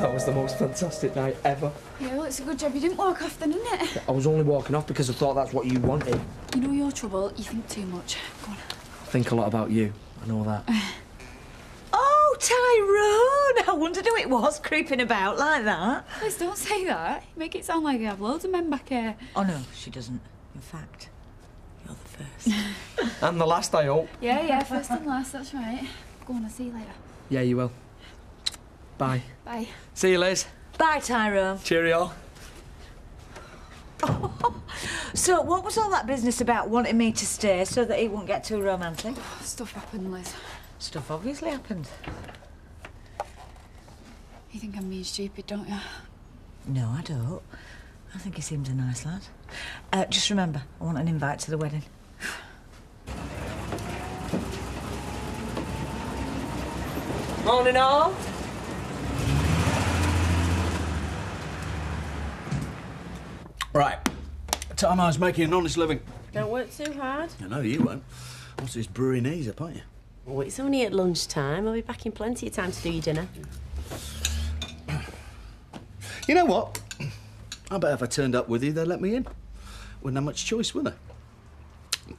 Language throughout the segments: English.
That was the most fantastic night ever. Yeah, well, it's a good job you didn't walk off then, isn't it? I was only walking off because I thought that's what you wanted. You know your trouble. You think too much. Go on. I think a lot about you. I know that. Oh, Tyrone! I wondered who it was creeping about like that. Please don't say that. You make it sound like you have loads of men back here. Oh, no, she doesn't. In fact, you're the first. And the last, I hope. Yeah, first and last, that's right. Go on, I'll see you later. Yeah, you will. Bye. Bye. See you, Liz. Bye, Tyrone. Cheerio. So, what was all that business about wanting me to stay so that it won't get too romantic? Stuff happened, Liz. Stuff obviously happened. You think I'm being stupid, don't you? No, I don't. I think he seems a nice lad. Just remember, I want an invite to the wedding. Morning, all. Right. Time I was making an honest living. Don't work too hard. I know you won't. What's this brewery knees up, aren't you? Oh, it's only at lunchtime. I'll be back in plenty of time to do your dinner. You know what? I bet if I turned up with you, they'd let me in. Wouldn't have much choice, would I?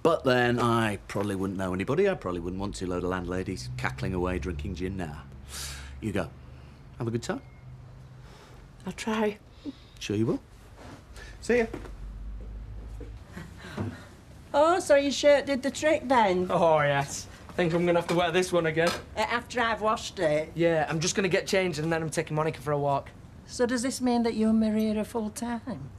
But then I probably wouldn't know anybody. I probably wouldn't want to load of landladies cackling away drinking gin now. You go. Have a good time. I'll try. Sure you will. See ya. Oh, so your shirt did the trick then? Oh, yes. I think I'm going to have to wear this one again. After I've washed it? Yeah, I'm just going to get changed and then I'm taking Monica for a walk. So does this mean that you'll marry her full time?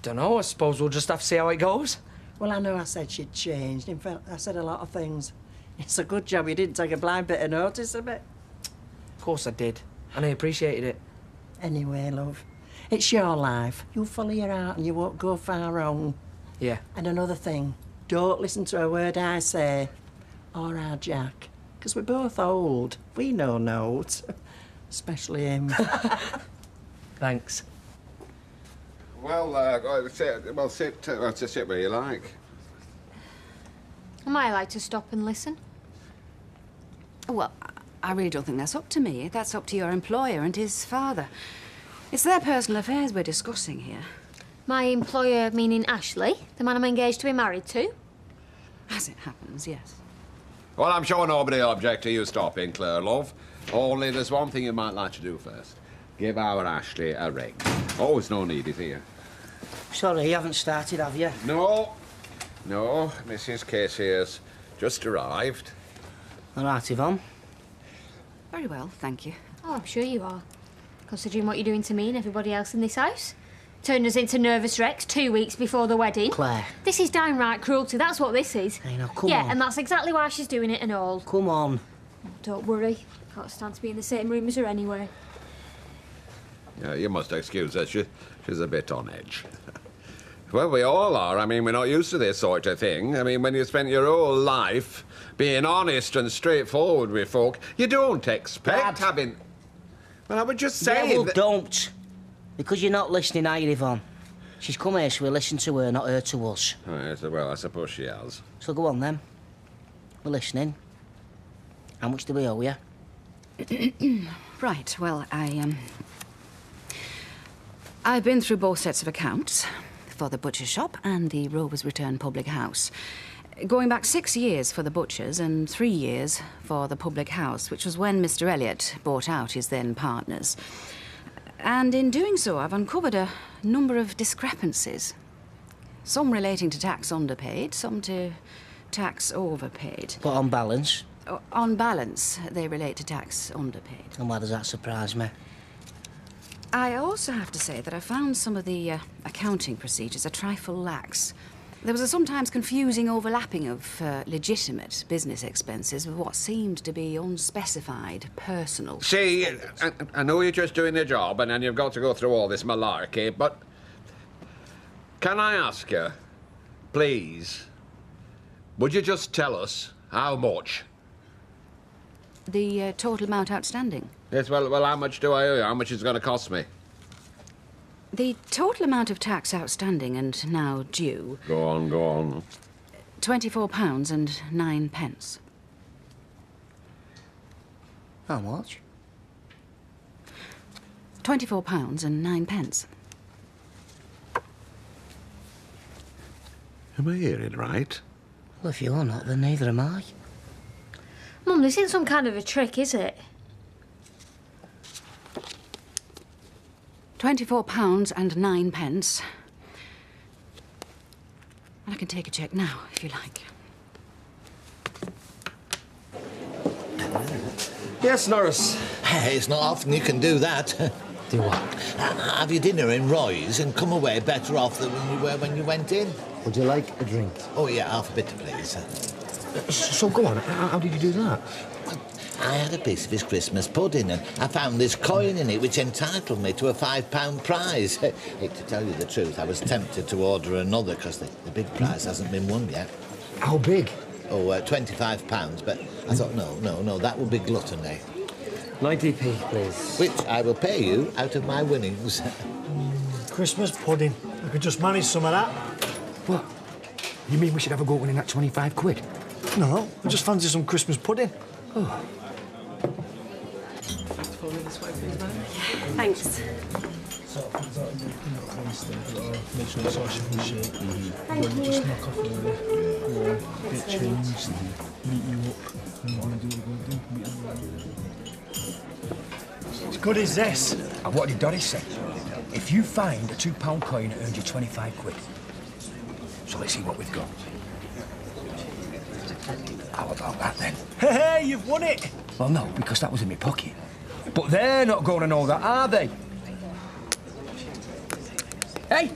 Dunno, I suppose we'll just have to see how it goes. Well, I know I said she'd changed. In fact, I said a lot of things. It's a good job you didn't take a blind bit of notice of it. Of course I did. And I appreciated it. Anyway, love, it's your life. You follow your heart and you won't go far wrong. Yeah. And another thing, don't listen to a word I say, or our Jack, because we're both old. We know notes, especially him. Thanks. Well, sit where you like. Am I allowed to stop and listen? Well, I really don't think that's up to me. That's up to your employer and his father. It's their personal affairs we're discussing here. My employer meaning Ashley, the man I'm engaged to be married to? As it happens, yes. Well, I'm sure nobody will object to you stopping, Claire, love. Only there's one thing you might like to do first. Give our Ashley a ring. Oh, there's no need, is here. Sorry, you haven't started, have you? No. No, Mrs. Casey's just arrived. All right, Yvonne. Very well, thank you. Oh, I'm sure you are. Considering what you're doing to me and everybody else in this house. Turned us into nervous wrecks 2 weeks before the wedding. Claire. This is downright cruelty, that's what this is. Hey, now, come on. Yeah, and that's exactly why she's doing it and all. Come on. Don't worry. Can't stand to be in the same room as her anyway. Yeah, you must excuse her. She's a bit on edge. Well, we all are. I mean, we're not used to this sort of thing. I mean, when you spent your whole life being honest and straightforward with folk, you don't expect having... Well, I would just say... Yeah, well, don't. Because you're not listening, are you, Yvonne? She's come here, so we listen to her, not her to us. Oh, yes, well, I suppose she has. So go on, then. We're listening. How much do we owe you? Right, well, I've been through both sets of accounts for the butcher's shop and the Rovers Return public house. Going back 6 years for the butcher's and 3 years for the public house, which was when Mr. Elliot bought out his then partners. And in doing so, I've uncovered a number of discrepancies. Some relating to tax underpaid, some to tax overpaid. But on balance? On balance, they relate to tax underpaid. And why does that surprise me? I also have to say that I found some of the accounting procedures a trifle lax. There was a sometimes confusing overlapping of legitimate business expenses with what seemed to be unspecified personal. See, I know you're just doing your job and then you've got to go through all this malarkey, but can I ask you, please, would you just tell us how much? The total amount outstanding? Yes, well, how much do I owe you? How much is it going to cost me? The total amount of tax outstanding and now due... Go on. £24 and 9 pence. How much? £24 and 9 pence. Am I hearing right? Well, if you're not, then neither am I. Mum, this isn't some kind of a trick, is it? £24 and 9 pence. And I can take a cheque now, if you like. Yes, Norris. Hey, it's not often you can do that. Do what? Have your dinner in Roy's and come away better off than you were when you went in. Would you like a drink? Oh, yeah, half a bitter, please. So go on, how did you do that? I had a piece of his Christmas pudding and I found this coin in it which entitled me to a £5 prize. To tell you the truth, I was tempted to order another because the big prize hasn't been won yet. How big? Oh, £25, but I thought, no, that would be gluttony. 90p, please. Which I will pay you out of my winnings. Christmas pudding. I could just manage some of that. What? You mean we should have a go at winning that 25 quid? No, I just fancy some Christmas pudding. Oh. Thanks. Make sure it's all in shape. Thank you. Just knock off a bit changed, meet you up. And what I'm going to do, as good as this. And what did Doris say? If you find a £2 coin, it earns you 25 quid. So let's see what we've got. How about that, then? Hey, you've won it! Well, no, because that was in my pocket. But they're not going to know that, are they? Hey!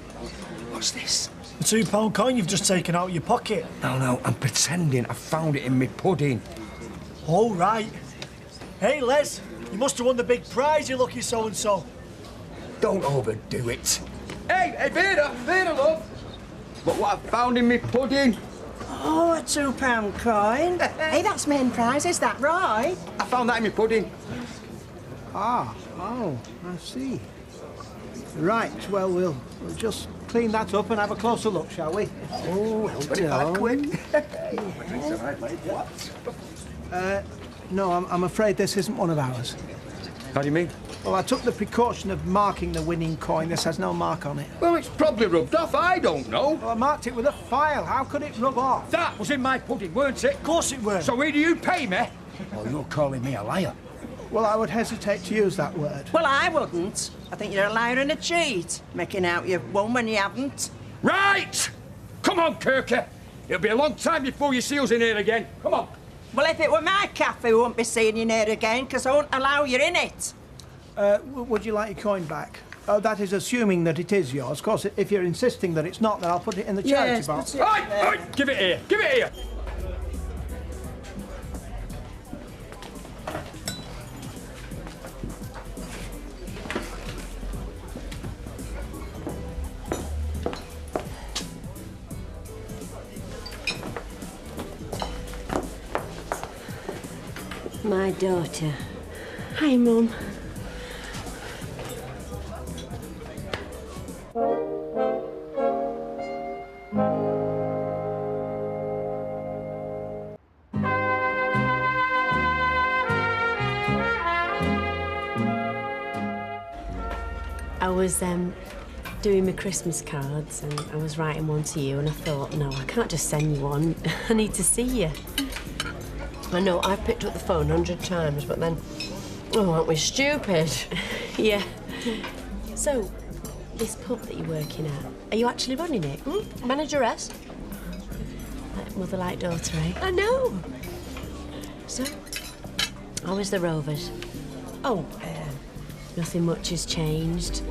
What's this? The £2 coin you've just taken out of your pocket. No, I'm pretending I found it in my pudding. All right. Hey, Les, you must have won the big prize, you lucky so-and-so. Don't overdo it. Hey, Vera, love! Look what I found in my pudding. Oh, a £2 coin. Hey, that's main prize, is that right? I found that in my pudding. Oh, I see. Right, well, we'll just clean that up and have a closer look, shall we? Oh, 25 quid. No, I'm afraid this isn't one of ours. How do you mean? Well, I took the precaution of marking the winning coin. This has no mark on it. Well, it's probably rubbed off, I don't know. Well, I marked it with a file. How could it rub off? That was in my pudding, weren't it? Of course it were. So either you pay me, or you're calling me a liar. Well, I would hesitate to use that word. Well, I wouldn't. I think you're a liar and a cheat, making out you've won when you haven't. Right! Come on, Kirker. It'll be a long time before you see us in here again. Come on. Well, if it were my cafe, we wouldn't be seeing you in here again, because I won't allow you in it. Would you like your coin back? Oh, that is assuming that it is yours. Of course, if you're insisting that it's not, then I'll put it in the charity box. Oi! Give it here. Give it here. My daughter. Hi, Mum. I was doing my Christmas cards and I was writing one to you and I thought, no, I can't just send you one. I need to see you. I know, I've picked up the phone 100 times, but then, oh, aren't we stupid? Yeah. So, this pub that you're working at, are you actually running it? Manageress? Like mother like daughter, eh? I know. So, how is the Rovers? Oh, nothing much has changed.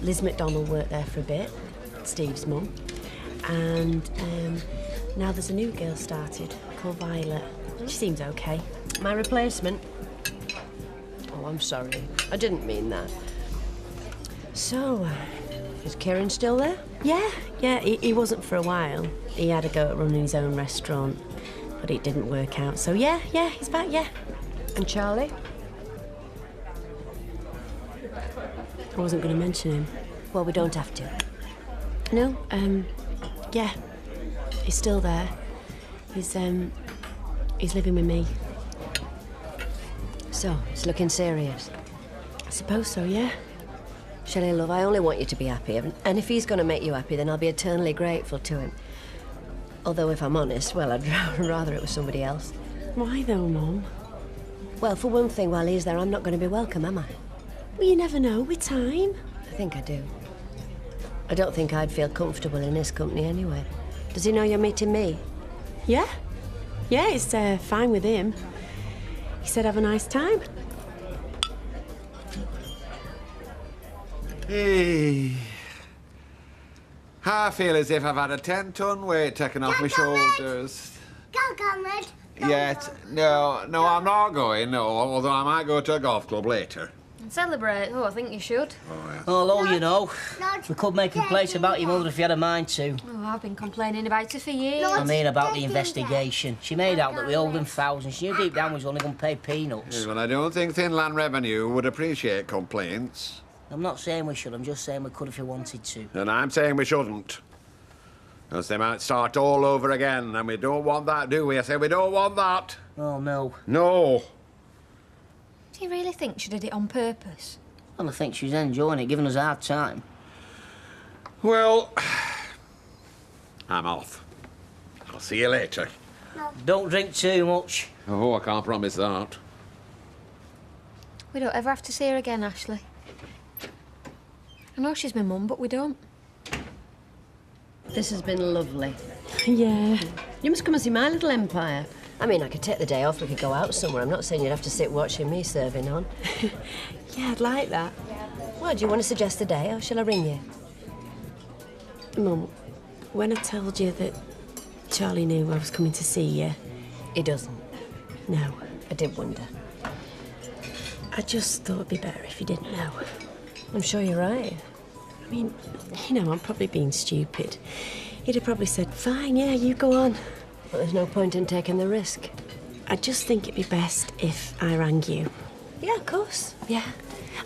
Liz McDonald worked there for a bit, Steve's mum. And now there's a new girl started called Violet. She seems okay. My replacement? Oh, I'm sorry. I didn't mean that. So, is Kieran still there? Yeah, he wasn't for a while. He had a go at running his own restaurant, but it didn't work out. So, yeah, he's back, yeah. And Charlie? I wasn't going to mention him. Well, we don't have to. No, yeah. He's still there. He's living with me. So, it's looking serious. I suppose so, yeah. Shelley, love, I only want you to be happy. And if he's going to make you happy, then I'll be eternally grateful to him. Although, if I'm honest, well, I'd rather it was somebody else. Why, though, Mum? Well, for one thing, while he's there, I'm not going to be welcome, am I? Well, you never know, with time. I think I do. I don't think I'd feel comfortable in his company anyway. Does he know you're meeting me? Yeah. Yeah, it's fine with him. He said have a nice time. Hey. I feel as if I've had a 10-ton weight taken off my shoulders. Go, Comrade. Yet, no, I'm not going, no, although I might go to a golf club later. And celebrate. Oh, I think you should. Although, you know, we could make a place about your mother if you had a mind to. Oh, I've been complaining about it for years. I mean, about the investigation. She made out that we owed them thousands. She knew deep down we was only going to pay peanuts. Yes, well, I don't think Thinland Revenue would appreciate complaints. I'm not saying we should, I'm just saying we could if we wanted to. And I'm saying we shouldn't. Because they might start all over again, and we don't want that, do we? I say we don't want that. Oh, no. No. Do you really think she did it on purpose? Well, I think she's enjoying it, giving us a hard time. Well, I'm off. I'll see you later. No. Don't drink too much. Oh, I can't promise that. We don't ever have to see her again, Ashley. I know she's my mum, but we don't. This has been lovely. Yeah. You must come and see my little empire. I mean, I could take the day off, we could go out somewhere. I'm not saying you'd have to sit watching me serving on. Yeah, I'd like that. Well, do you want to suggest a day, or shall I ring you? Mum, when I told you that Charlie knew I was coming to see you... He doesn't. No. I did wonder. I just thought it'd be better if you didn't know. I'm sure you're right. I mean, you know, I'm probably being stupid. He'd have probably said, fine, yeah, you go on. But there's no point in taking the risk. I just think it'd be best if I rang you. Yeah, of course. Yeah.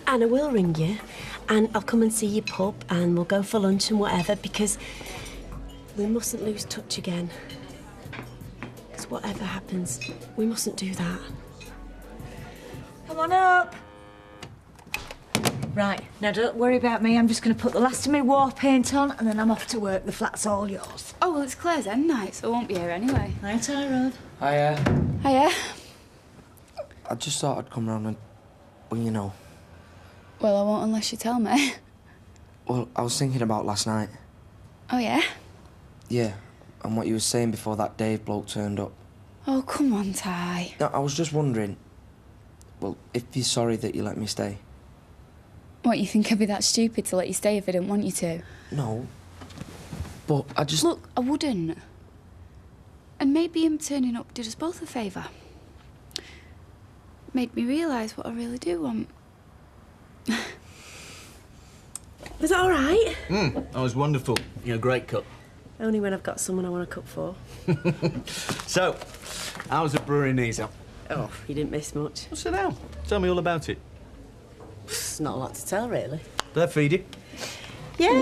And I will ring you, and I'll come and see your pub, and we'll go for lunch and whatever, because we mustn't lose touch again. Because whatever happens, we mustn't do that. Come on up. Right, now don't worry about me. I'm just going to put the last of my war paint on and then I'm off to work. The flat's all yours. Oh, well, it's Claire's end night, so I won't be here anyway. Hi, Tyrone. Hiya. Hiya. I just thought I'd come round and, well, you know. Well, I won't unless you tell me. Well, I was thinking about last night. Oh, yeah? Yeah, and what you were saying before that Dave bloke turned up. Oh, come on, Ty. No, I was just wondering, well, if you're sorry that you let me stay. What, you think I'd be that stupid to let you stay if I didn't want you to? No, but I just... Look, I wouldn't. And maybe him turning up did us both a favour. Made me realise what I really do want. Was that all right? That was wonderful. You're a great cook. Only when I've got someone I want to cook for. So, how's the brewery in Niza? Oh, you didn't miss much. Well, sit down. Tell me all about it. It's not a lot to tell, really. They feed you? Yeah.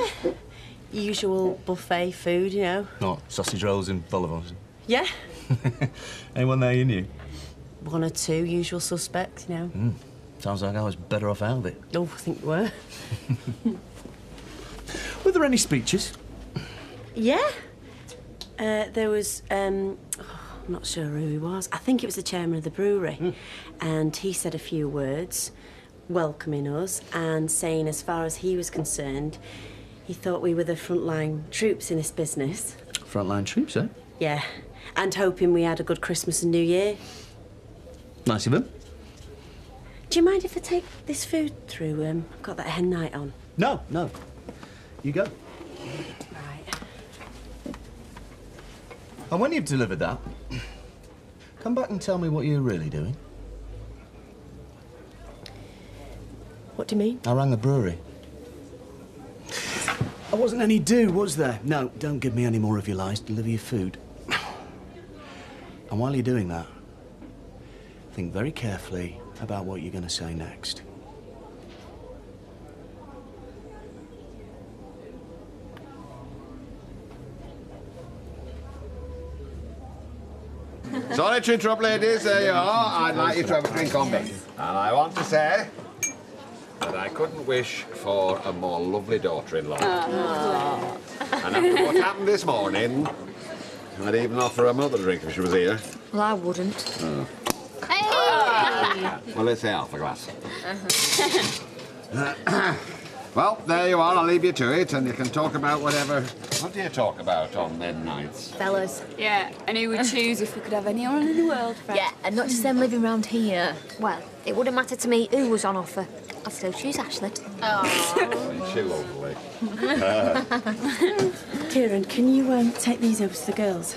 Usual buffet food, you know. What, sausage rolls and vol au vents? Yeah. Anyone there you knew? One or two usual suspects, you know. Sounds like I was better off out of it. Oh, I think you were. Were there any speeches? Yeah. There was, I'm not sure who he was. I think it was the chairman of the brewery. And he said a few words, welcoming us and saying as far as he was concerned, he thought we were the frontline troops in this business. Frontline troops, eh? Yeah. And hoping we had a good Christmas and New Year. Nice of him. Do you mind if I take this food through? I've got that hen night on. No. You go. Right. And when you've delivered that, come back and tell me what you're really doing. What do you mean? I rang the brewery. There wasn't any do, was there? No, don't give me any more of your lies. Deliver your food. And while you're doing that, think very carefully about what you're going to say next. Sorry to interrupt, ladies. There you are. I'd like you to have a drink on me. And I want to say, that I couldn't wish for a more lovely daughter-in-law. And after what happened this morning, I'd even offer her mother a drink if she was here. Well, I wouldn't. Oh. Hey! Well, let's say half a glass. Well, there you are. I'll leave you to it, and you can talk about whatever. What do you talk about on them nights? Fellas. Yeah, and who would choose if we could have anyone in the world, Fred? Yeah, and not just them living round here. Well, it wouldn't matter to me who was on offer. I'd still choose Ashley. Oh. She lovely. Kieran, can you take these over to the girls?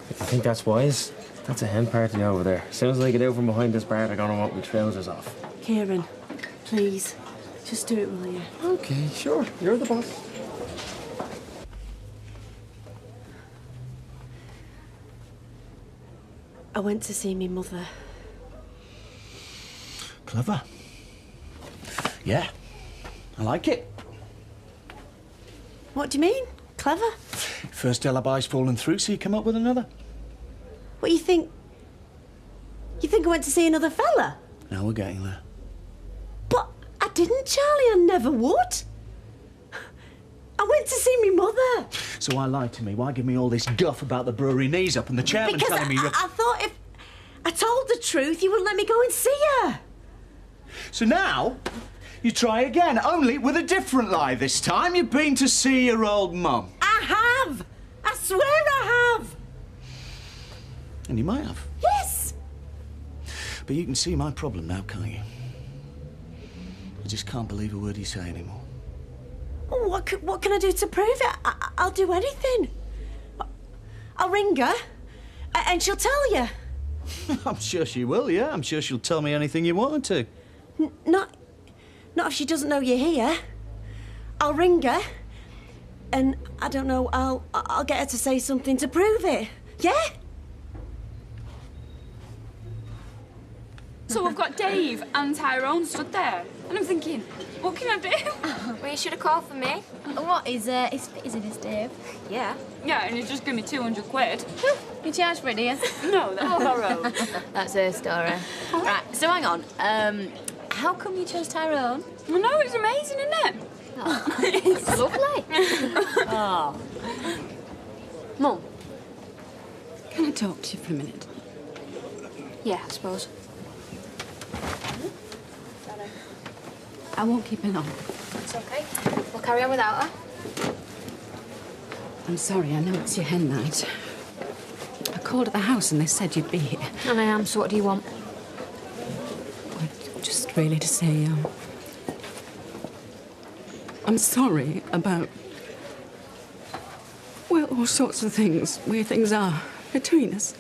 If you think that's wise, that's a hen party over there. As soon as I get out from behind this bar, they're gonna want my trousers off. Kieran, please, just do it, will you? Okay, sure. You're the boss. I went to see me mother. Clever. Yeah, I like it. What do you mean? Clever? First alibi's fallen through, so you come up with another. What, you think... You think I went to see another fella? Now we're getting there. But I didn't, Charlie. I never would. I went to see me mother. So why lie to me? Why give me all this guff about the brewery knees up and the chairman Because telling me you're... I thought if I told the truth, you wouldn't let me go and see her. So now, you try again, only with a different lie this time. You've been to see your old mum. I have. I swear I have. And you might have. Yes. But you can see my problem now, can't you? I just can't believe a word you say anymore. What can I do to prove it? I'll do anything. I'll ring her, and she'll tell you. I'm sure she will, yeah. I'm sure she'll tell me anything you want her to. Not if she doesn't know you're here. I'll ring her, and I don't know. I'll get her to say something to prove it. Yeah. So we've got Dave and Tyrone stood there, and I'm thinking, what can I do? Well, you should have called for me. What, is it his Dave? Yeah. Yeah, and he's just give me 200 quid. You charge for it, do you? No, that's horror. That's her story. Right, so hang on. How come you chose Tyrone? I know, it's amazing, isn't it? Oh, it's lovely. Oh. Mum. Can I talk to you for a minute? Yeah, I suppose. I won't keep it long. It's okay. We'll carry on without her. I'm sorry, I know it's your hen night. I called at the house and they said you'd be here. And I am, so what do you want? Well, just really to say, I'm sorry about, well, all sorts of things, where things are between us.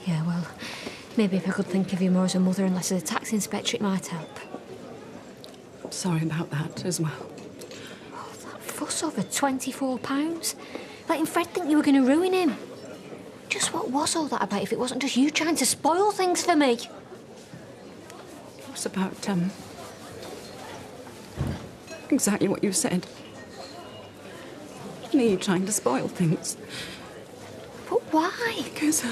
Yeah, well, maybe if I could think of you more as a mother and less as a tax inspector, it might help. Sorry about that as well. Oh, that fuss over £24. Letting Fred think you were going to ruin him. Just what was all that about if it wasn't just you trying to spoil things for me? It was about, exactly what you said. Me trying to spoil things. But why? Because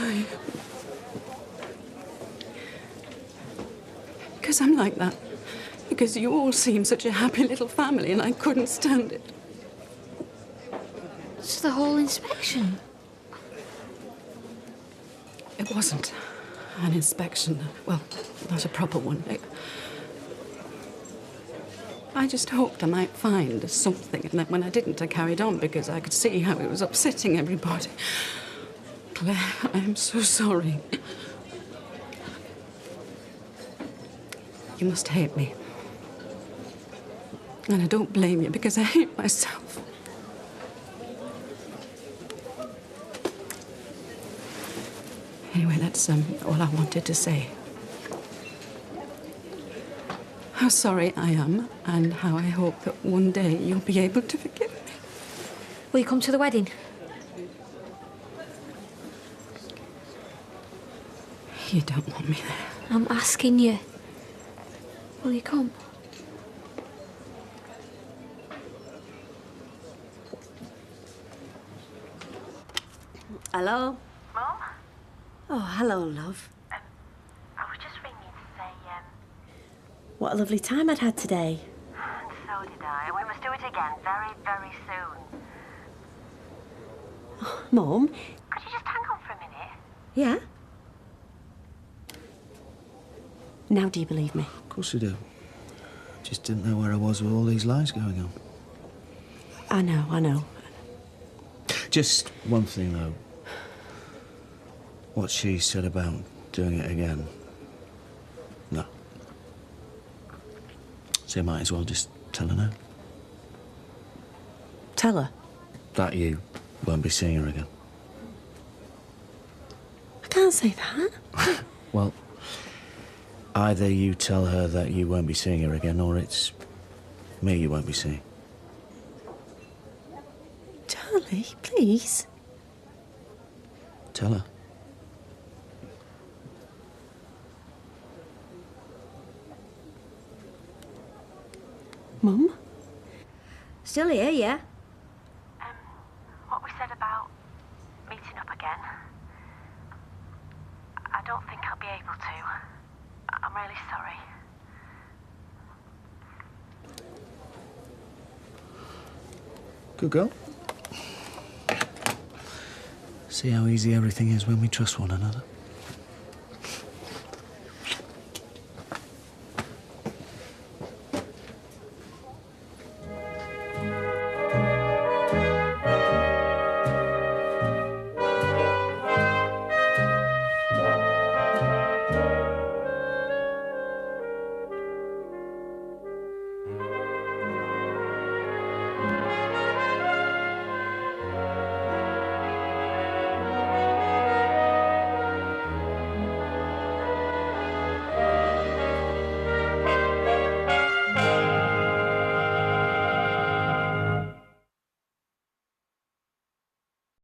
I'm like that. Because you all seem such a happy little family and I couldn't stand it. So the whole inspection? It wasn't an inspection. Well, not a proper one. I just hoped I might find something, and then when I didn't, I carried on because I could see how it was upsetting everybody. Claire, I am so sorry. You must hate me. And I don't blame you because I hate myself. Anyway, that's all I wanted to say. How sorry I am and how I hope that one day you'll be able to forgive me. Will you come to the wedding? You don't want me there. I'm asking you. Will you come? Hello? Mum? Oh, hello, love. I was just ringing to say, what a lovely time I'd had today. So did I. We must do it again very, very soon. Oh, Mum? Could you just hang on for a minute? Yeah? Now do you believe me? Of course I do. Just didn't know where I was with all these lies going on. I know. Just one thing, though. What she said about doing it again. No. So you might as well just tell her now. Tell her? That you won't be seeing her again. I can't say that. Well, either you tell her that you won't be seeing her again, or it's me you won't be seeing. Charlie, please. Tell her. Mum? Still here, yeah? What we said about meeting up again, I don't think I'll be able to. I'm really sorry. Good girl. See how easy everything is when we trust one another.